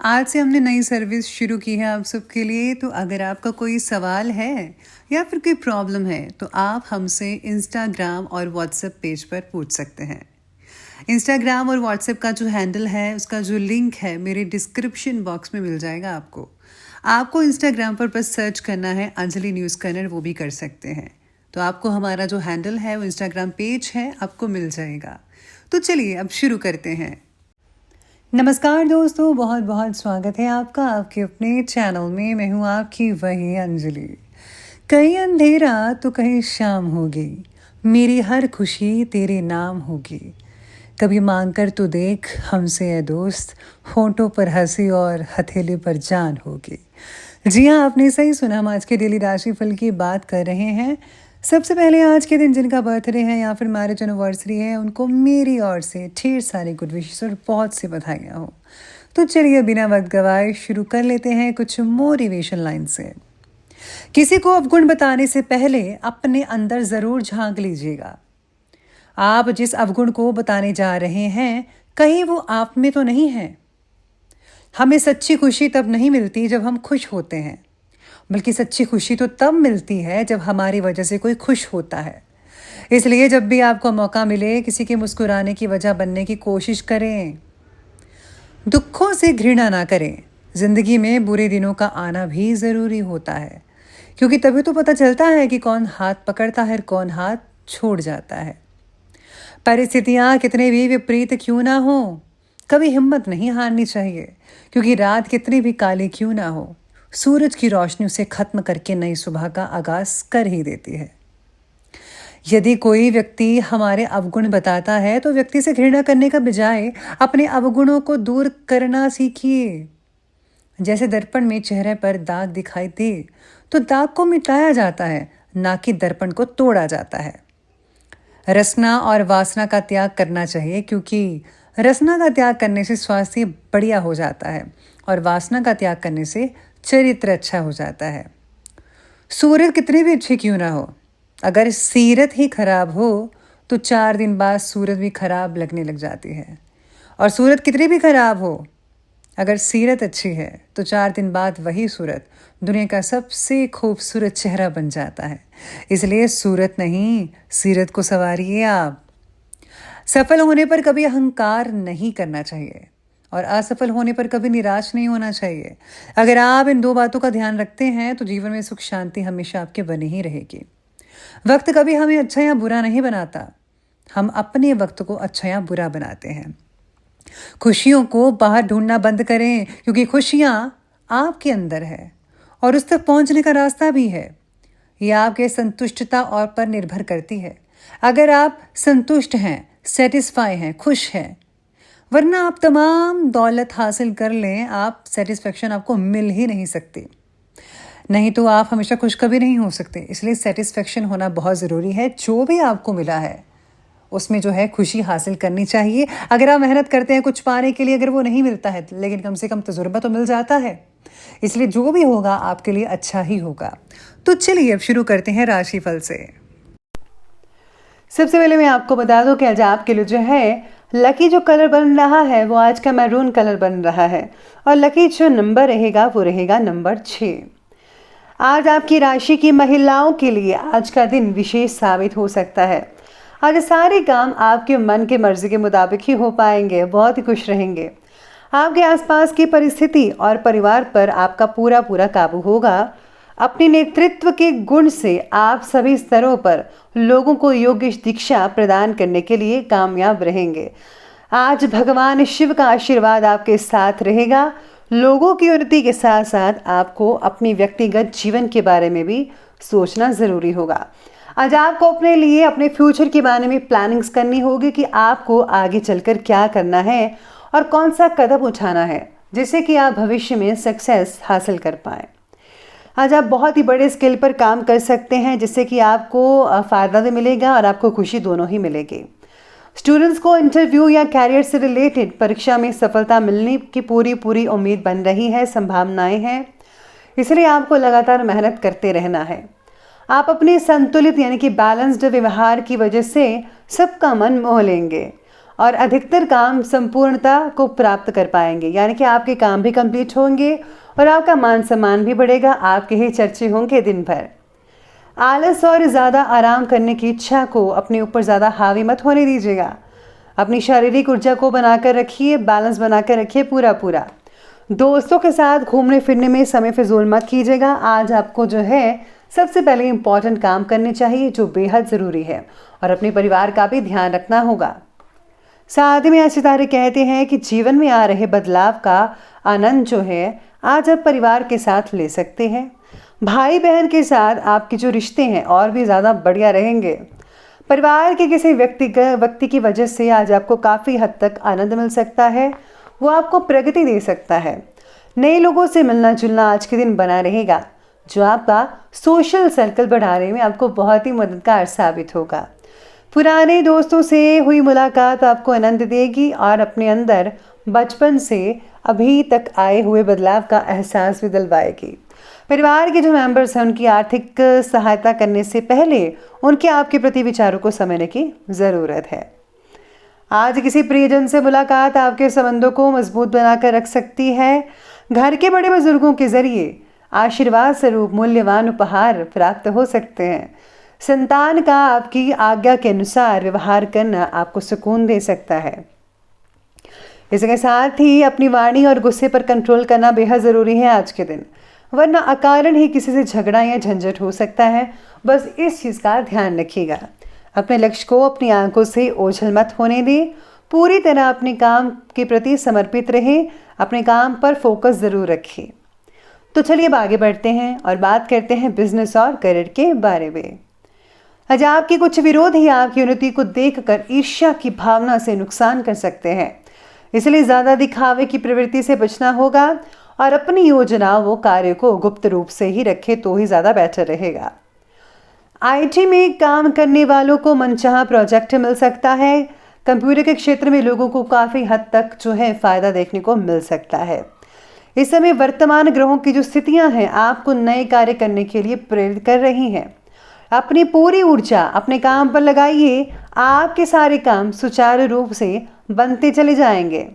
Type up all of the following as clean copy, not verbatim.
आज से हमने नई सर्विस शुरू की है आप सबके लिए। तो अगर आपका कोई सवाल है या फिर कोई प्रॉब्लम है तो आप हमसे इंस्टाग्राम और व्हाट्सएप पेज पर पूछ सकते हैं। इंस्टाग्राम और व्हाट्सएप का जो हैंडल है उसका जो लिंक है मेरे डिस्क्रिप्शन बॉक्स में मिल जाएगा आपको। आपको इंस्टाग्राम पर बस सर्च करना है अंजलि न्यूज़ कन्नड़, वो भी कर सकते हैं। तो आपको हमारा जो हैंडल है वो इंस्टाग्राम पेज है आपको मिल जाएगा। तो चलिए अब शुरू करते हैं। नमस्कार दोस्तों, बहुत बहुत स्वागत है आपका आपके अपने चैनल में। मैं हूँ आपकी वही अंजलि। कहीं अंधेरा तो कहीं शाम होगी, मेरी हर खुशी तेरे नाम होगी। कभी मांग कर तो देख हमसे है दोस्त, होंठों पर हंसी और हथेली पर जान होगी। जी हाँ, आपने सही सुना, हम आज के डेली राशिफल की बात कर रहे हैं। सबसे पहले आज के दिन जिनका बर्थडे है या फिर मैरिज एनिवर्सरी है उनको मेरी ओर से ढेर सारी गुड विशेस और बहुत सी बधाइयाँ हो। तो चलिए बिना वक्त गवाए शुरू कर लेते हैं कुछ मोटिवेशन लाइन से। किसी को अवगुण बताने से पहले अपने अंदर ज़रूर झांक लीजिएगा। आप जिस अवगुण को बताने जा रहे हैं कहीं वो आप में तो नहीं है। हमें सच्ची खुशी तब नहीं मिलती जब हम खुश होते हैं, बल्कि सच्ची खुशी तो तब मिलती है जब हमारी वजह से कोई खुश होता है। इसलिए जब भी आपको मौका मिले किसी के मुस्कुराने की वजह बनने की कोशिश करें। दुखों से घृणा ना करें। जिंदगी में बुरे दिनों का आना भी ज़रूरी होता है, क्योंकि तभी तो पता चलता है कि कौन हाथ पकड़ता है और कौन हाथ छोड़ जाता है। परिस्थितियाँ कितने भी विपरीत क्यों ना हो, कभी हिम्मत नहीं हारनी चाहिए, क्योंकि रात कितनी भी काली क्यों ना हो, सूरज की रोशनी उसे खत्म करके नई सुबह का आगाज कर ही देती है। यदि कोई व्यक्ति हमारे अवगुण बताता है तो व्यक्ति से घृणा करने का बजाय अपने अवगुणों को दूर करना सीखिए। जैसे दर्पण में चेहरे पर दाग दिखाई दे तो दाग को मिटाया जाता है, ना कि दर्पण को तोड़ा जाता है। रसना और वासना का त्याग करना चाहिए, क्योंकि रसना का त्याग करने से स्वास्थ्य बढ़िया हो जाता है और वासना का त्याग करने से चरित्र अच्छा हो जाता है। सूरत कितनी भी अच्छी क्यों ना हो, अगर सीरत ही खराब हो तो 4 दिन बाद सूरत भी खराब लगने लग जाती है। और सूरत कितनी भी खराब हो, अगर सीरत अच्छी है तो 4 दिन बाद वही सूरत दुनिया का सबसे खूबसूरत चेहरा बन जाता है। इसलिए सूरत नहीं, सीरत को संवारिए आप। सफल होने पर कभी अहंकार नहीं करना चाहिए और असफल होने पर कभी निराश नहीं होना चाहिए। अगर आप इन 2 बातों का ध्यान रखते हैं तो जीवन में सुख शांति हमेशा आपके बनी ही रहेगी। वक्त कभी हमें अच्छा या बुरा नहीं बनाता, हम अपने वक्त को अच्छा या बुरा बनाते हैं। खुशियों को बाहर ढूंढना बंद करें, क्योंकि खुशियां आपके अंदर है और उस तक पहुंचने का रास्ता भी है। यह आपके संतुष्टता और पर निर्भर करती है। अगर आप संतुष्ट हैं, सेटिस्फाई हैं, खुश हैं, वरना आप तमाम दौलत हासिल कर लें, आप सेटिस्फेक्शन आपको मिल ही नहीं सकती। नहीं तो आप हमेशा खुश कभी नहीं हो सकते। इसलिए सेटिस्फेक्शन होना बहुत ज़रूरी है। जो भी आपको मिला है उसमें जो है खुशी हासिल करनी चाहिए। अगर आप मेहनत करते हैं कुछ पाने के लिए, अगर वो नहीं मिलता है लेकिन कम से कम तजुर्बा तो मिल जाता है। इसलिए जो भी होगा आपके लिए अच्छा ही होगा। तो चलिए अब शुरू करते हैं राशिफल से। सबसे पहले मैं आपको बता दूं कि आज आपके लिए जो है लकी जो कलर बन रहा है वो आज का मैरून कलर बन रहा है और लकी जो नंबर रहेगा वो रहेगा नंबर 6। आज आपकी राशि की महिलाओं के लिए आज का दिन विशेष साबित हो सकता है। आज सारे काम आपके मन के मर्जी के मुताबिक ही हो पाएंगे, बहुत ही खुश रहेंगे। आपके आसपास की परिस्थिति और परिवार पर आपका पूरा पूरा काबू होगा। अपने नेतृत्व के गुण से आप सभी स्तरों पर लोगों को योग्य दीक्षा प्रदान करने के लिए कामयाब रहेंगे। आज भगवान शिव का आशीर्वाद आपके साथ रहेगा। लोगों की उन्नति के साथ साथ आपको अपनी व्यक्तिगत जीवन के बारे में भी सोचना ज़रूरी होगा। आज आपको अपने लिए अपने फ्यूचर के बारे में प्लानिंग्स करनी होगी कि आपको आगे चलकर क्या करना है और कौन सा कदम उठाना है, जिससे कि आप भविष्य में सक्सेस हासिल कर पाएँ। आज आप बहुत ही बड़े स्केल पर काम कर सकते हैं, जिससे कि आपको फ़ायदा भी मिलेगा और आपको खुशी दोनों ही मिलेगी। स्टूडेंट्स को इंटरव्यू या कैरियर से रिलेटेड परीक्षा में सफलता मिलने की पूरी उम्मीद बन रही है, संभावनाएं हैं। इसलिए आपको लगातार मेहनत करते रहना है। आप अपने संतुलित यानी कि बैलेंस्ड व्यवहार की वजह से सबका मन मोह लेंगे और अधिकतर काम संपूर्णता को प्राप्त कर पाएंगे, यानी कि आपके काम भी कंप्लीट होंगे और आपका मान सम्मान भी बढ़ेगा। आपके ही चर्चे होंगे दिन भर। आलस और ज़्यादा आराम करने की इच्छा को अपने ऊपर ज़्यादा हावी मत होने दीजिएगा। अपनी शारीरिक ऊर्जा को बनाकर रखिए, बैलेंस बनाकर रखिए पूरा। दोस्तों के साथ घूमने फिरने में समय फिजूल मत कीजिएगा। आज आपको जो है सबसे पहले इम्पॉर्टेंट काम करने चाहिए जो बेहद ज़रूरी है, और अपने परिवार का भी ध्यान रखना होगा। साथ में आज सितारे कहते हैं कि जीवन में आ रहे बदलाव का आनंद जो है आज आप परिवार के साथ ले सकते हैं। भाई बहन के साथ आपके जो रिश्ते हैं और भी ज़्यादा बढ़िया रहेंगे। परिवार के किसी व्यक्ति की वजह से आज आपको काफ़ी हद तक आनंद मिल सकता है, वो आपको प्रगति दे सकता है। नए लोगों से मिलना जुलना आज के दिन बना रहेगा, जो आपका सोशल सर्कल बढ़ाने में आपको बहुत ही मददगार साबित होगा। पुराने दोस्तों से हुई मुलाकात आपको आनंद देगी और अपने अंदर बचपन से अभी तक आए हुए बदलाव का एहसास भी दिलवाएगी। परिवार के जो मेंबर्स हैं उनकी आर्थिक सहायता करने से पहले उनके आपके प्रति विचारों को समझने की ज़रूरत है। आज किसी प्रियजन से मुलाकात आपके संबंधों को मजबूत बनाकर रख सकती है। घर के बड़े बुजुर्गों के जरिए आशीर्वाद स्वरूप मूल्यवान उपहार प्राप्त हो सकते हैं। संतान का आपकी आज्ञा के अनुसार व्यवहार करना आपको सुकून दे सकता है। इसके साथ ही अपनी वाणी और गुस्से पर कंट्रोल करना बेहद ज़रूरी है आज के दिन, वरना अकारण ही किसी से झगड़ा या झंझट हो सकता है। बस इस चीज़ का ध्यान रखिएगा। अपने लक्ष्य को अपनी आंखों से ओझल मत होने दें। पूरी तरह अपने काम के प्रति समर्पित रहें। अपने काम पर फोकस ज़रूर रखें। तो चलिए अब आगे बढ़ते हैं और बात करते हैं बिजनेस और करियर के बारे में। आज आपके कुछ विरोधी आपकी उन्नति को देखकर ईर्ष्या की भावना से नुकसान कर सकते हैं, इसलिए ज़्यादा दिखावे की प्रवृत्ति से बचना होगा और अपनी योजना वो कार्य को गुप्त रूप से ही रखें तो ही ज़्यादा बेहतर रहेगा। आईटी में काम करने वालों को मनचाहा प्रोजेक्ट मिल सकता है। कंप्यूटर के क्षेत्र में लोगों को काफ़ी हद तक जो है फ़ायदा देखने को मिल सकता है। इस समय वर्तमान ग्रहों की जो स्थितियां हैं आपको नए कार्य करने के लिए प्रेरित कर रही हैं। अपनी पूरी ऊर्जा अपने काम पर लगाइए। आपके सारे काम सुचारू रूप से बनते चले जाएंगे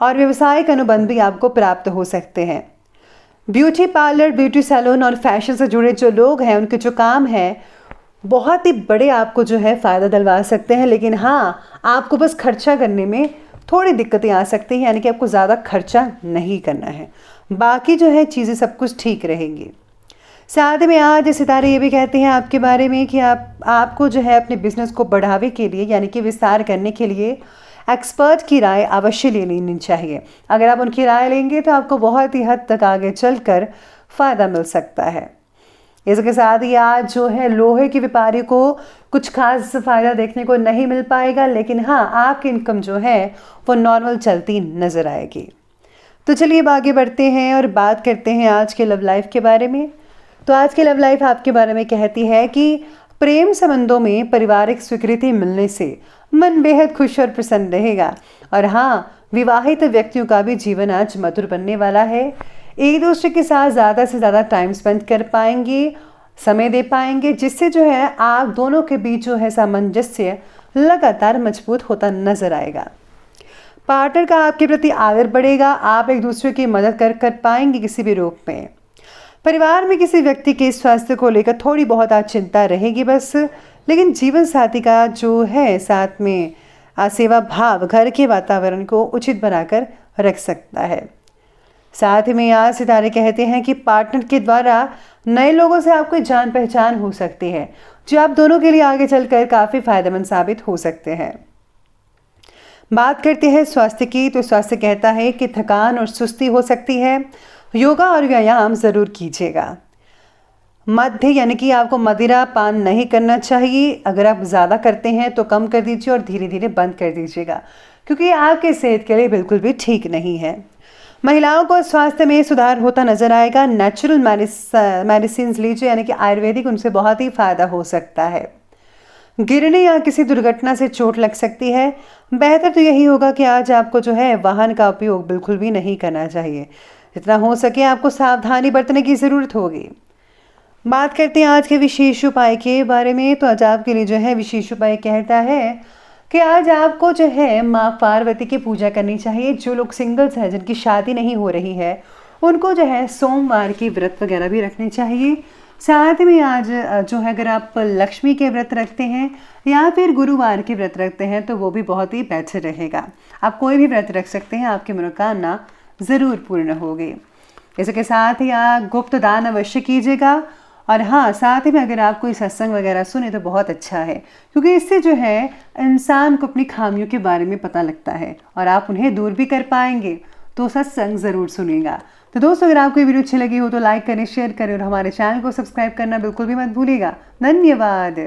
और व्यवसायिक अनुबंध भी आपको प्राप्त हो सकते हैं। ब्यूटी पार्लर, ब्यूटी सैलून और फैशन से जुड़े जो लोग हैं उनके जो काम है बहुत ही बड़े आपको जो है फ़ायदा दिलवा सकते हैं, लेकिन हाँ आपको बस खर्चा करने में थोड़ी दिक्कतें आ सकती हैं, यानी कि आपको ज़्यादा खर्चा नहीं करना है। बाकी जो है चीज़ें सब कुछ ठीक रहेंगी। साथ में आज सितारे ये भी कहते हैं आपके बारे में कि आपको जो है अपने बिजनेस को बढ़ावे के लिए यानी कि विस्तार करने के लिए एक्सपर्ट की राय अवश्य लेनी चाहिए। अगर आप उनकी राय लेंगे तो आपको बहुत ही हद तक आगे चलकर फ़ायदा मिल सकता है। इसके साथ ही आज जो है लोहे के व्यापारी को कुछ खास फ़ायदा देखने को नहीं मिल पाएगा, लेकिन हाँ आपकी इनकम जो है वो नॉर्मल चलती नज़र आएगी। तो चलिए अब आगे बढ़ते हैं और बात करते हैं आज के लव लाइफ के बारे में। तो आज की लव लाइफ आपके बारे में कहती है कि प्रेम संबंधों में पारिवारिक स्वीकृति मिलने से मन बेहद खुश और प्रसन्न रहेगा। और हाँ, विवाहित व्यक्तियों का भी जीवन आज मधुर बनने वाला है। एक दूसरे के साथ ज़्यादा से ज़्यादा टाइम स्पेंड कर पाएंगे, समय दे पाएंगे, जिससे जो है आप दोनों के बीच जो है सामंजस्य लगातार मजबूत होता नजर आएगा। पार्टनर का आपके प्रति आदर बढ़ेगा। आप एक दूसरे की मदद कर पाएंगे किसी भी रूप में। परिवार में किसी व्यक्ति के स्वास्थ्य को लेकर थोड़ी बहुत आज चिंता रहेगी बस, लेकिन जीवन साथी का जो है साथ में सेवा भाव घर के वातावरण को उचित बनाकर रख सकता है। साथ में आज सितारे कहते हैं कि पार्टनर के द्वारा नए लोगों से आपको जान पहचान हो सकती है, जो आप दोनों के लिए आगे चलकर काफ़ी फायदेमंद साबित हो सकते हैं। बात करते हैं स्वास्थ्य की, तो स्वास्थ्य कहता है कि थकान और सुस्ती हो सकती है। योगा और व्यायाम ज़रूर कीजिएगा। मध्य यानी कि आपको मदिरा पान नहीं करना चाहिए। अगर आप ज़्यादा करते हैं तो कम कर दीजिए और धीरे धीरे बंद कर दीजिएगा, क्योंकि ये आपके सेहत के लिए बिल्कुल भी ठीक नहीं है। महिलाओं को स्वास्थ्य में सुधार होता नजर आएगा। नेचुरल मेडिसिन लीजिए, यानी कि आयुर्वेदिक, उनसे बहुत ही फायदा हो सकता है। गिरने या किसी दुर्घटना से चोट लग सकती है। बेहतर तो यही होगा कि आज आपको जो है वाहन का उपयोग बिल्कुल भी नहीं करना चाहिए। जितना हो सके आपको सावधानी बरतने की ज़रूरत होगी। बात करते हैं आज के विशेष उपाय के बारे में। तो आज आपके लिए जो है विशेष उपाय कहता है कि आज आपको जो है माँ पार्वती की पूजा करनी चाहिए। जो लोग सिंगल्स हैं, जिनकी शादी नहीं हो रही है, उनको जो है सोमवार की व्रत वगैरह भी रखने चाहिए। साथ में आज जो है अगर आप लक्ष्मी के व्रत रखते हैं या फिर गुरुवार के व्रत रखते हैं तो वो भी बहुत ही बेहतर रहेगा। आप कोई भी व्रत रख सकते हैं, आपकी मनोकामना ज़रूर पूर्ण होगी। इसके साथ ही आप गुप्त दान अवश्य कीजिएगा। और हाँ, साथ ही में अगर आप कोई सत्संग वगैरह सुने तो बहुत अच्छा है, क्योंकि इससे जो है इंसान को अपनी खामियों के बारे में पता लगता है और आप उन्हें दूर भी कर पाएंगे। तो सत्संग ज़रूर सुनिएगा। तो दोस्तों, अगर आपको ये वीडियो अच्छी लगी हो तो लाइक करें, शेयर करें और हमारे चैनल को सब्सक्राइब करना बिल्कुल भी मत भूलिएगा। धन्यवाद।